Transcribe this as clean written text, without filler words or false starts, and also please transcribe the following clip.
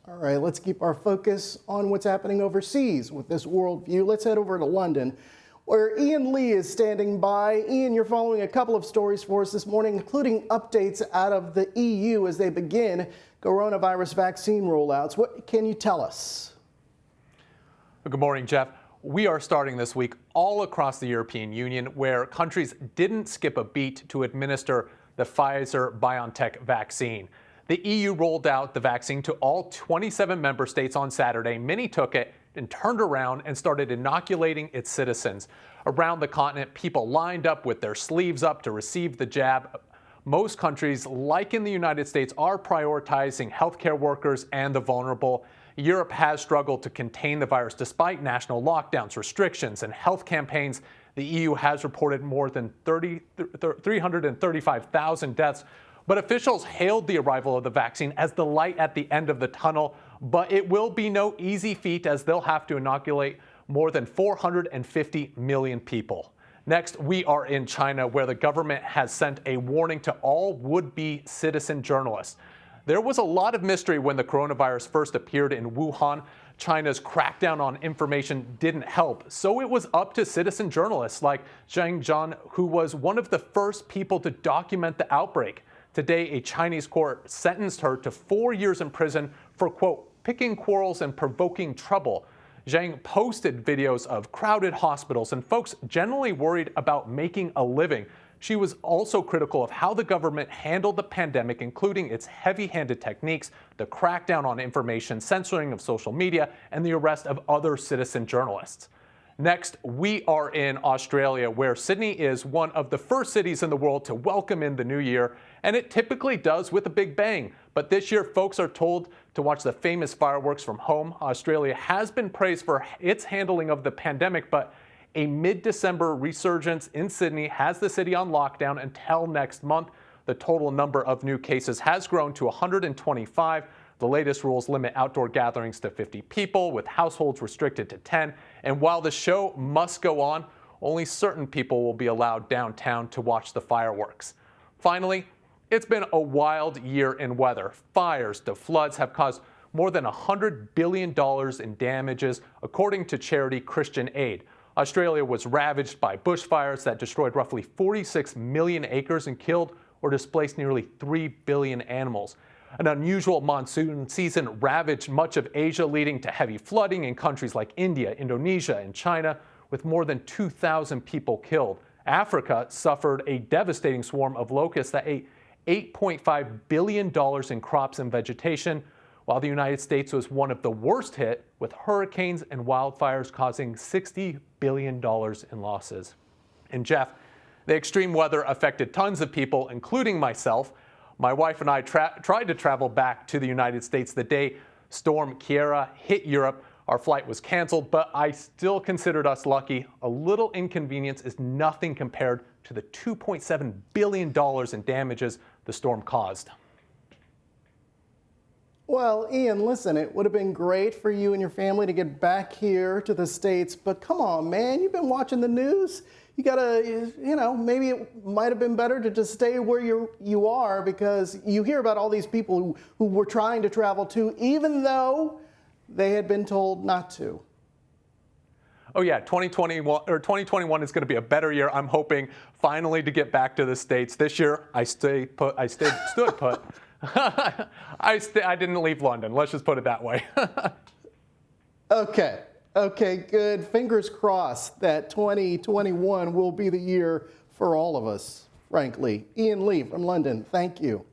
All right, let's keep our focus on what's happening overseas with this worldview. Let's head over to London, where Ian Lee is standing by. Ian, you're following a couple of stories for us this morning, including updates out of the EU as they begin coronavirus vaccine rollouts. What can you tell us? Good morning, Jeff. We are starting this week all across the European Union, where countries didn't skip a beat to administer the Pfizer-BioNTech vaccine. The EU rolled out the vaccine to all 27 member states on Saturday. Many took it and turned around and started inoculating its citizens. Around the continent, people lined up with their sleeves up to receive the jab. Most countries, like in the United States, are prioritizing healthcare workers and the vulnerable. Europe has struggled to contain the virus despite national lockdowns, restrictions, and health campaigns. The EU has reported more than 335,000 deaths. But officials hailed the arrival of the vaccine as the light at the end of the tunnel. But it will be no easy feat, as they'll have to inoculate more than 450 million people. Next, we are in China, where the government has sent a warning to all would-be citizen journalists. There was a lot of mystery when the coronavirus first appeared in Wuhan. China's crackdown on information didn't help, so it was up to citizen journalists like Zhang Zhan, who was one of the first people to document the outbreak. Today, a Chinese court sentenced her to 4 years in prison for, quote, picking quarrels and provoking trouble. Zhang posted videos of crowded hospitals and folks generally worried about making a living. She was also critical of how the government handled the pandemic, including its heavy-handed techniques, the crackdown on information, censoring of social media, and the arrest of other citizen journalists. Next, we are in Australia, where Sydney is one of the first cities in the world to welcome in the new year, and it typically does with a big bang. But this year, folks are told to watch the famous fireworks from home. Australia has been praised for its handling of the pandemic, but a mid-December resurgence in Sydney has the city on lockdown until next month. The total number of new cases has grown to 125. The latest rules limit outdoor gatherings to 50 people, with households restricted to 10. And while the show must go on, only certain people will be allowed downtown to watch the fireworks. Finally, it's been a wild year in weather. Fires to floods have caused more than $100 billion in damages, according to charity Christian Aid. Australia was ravaged by bushfires that destroyed roughly 46 million acres and killed or displaced nearly 3 billion animals. An unusual monsoon season ravaged much of Asia, leading to heavy flooding in countries like India, Indonesia, and China, with more than 2,000 people killed. Africa suffered a devastating swarm of locusts that ate $8.5 billion in crops and vegetation, while the United States was one of the worst hit, with hurricanes and wildfires causing $60 billion in losses. And Jeff, the extreme weather affected tons of people, including myself. My wife and I tried to travel back to the United States the day Storm Kiara hit Europe. Our flight was canceled, but I still considered us lucky. A little inconvenience is nothing compared to the $2.7 billion in damages the storm caused. Well, Ian, listen, it would have been great for you and your family to get back here to the States, but come on, man, you've been watching the news. You gotta, maybe it might have been better to just stay where you are, because you hear about all these people who were trying to travel too, even though they had been told not to. Oh yeah, 2021 is going to be a better year. I'm hoping finally to get back to the States. This year, I stood put. I didn't leave London. Let's just put it that way. Okay, good. Fingers crossed that 2021 will be the year for all of us, frankly. Ian Lee from London, thank you.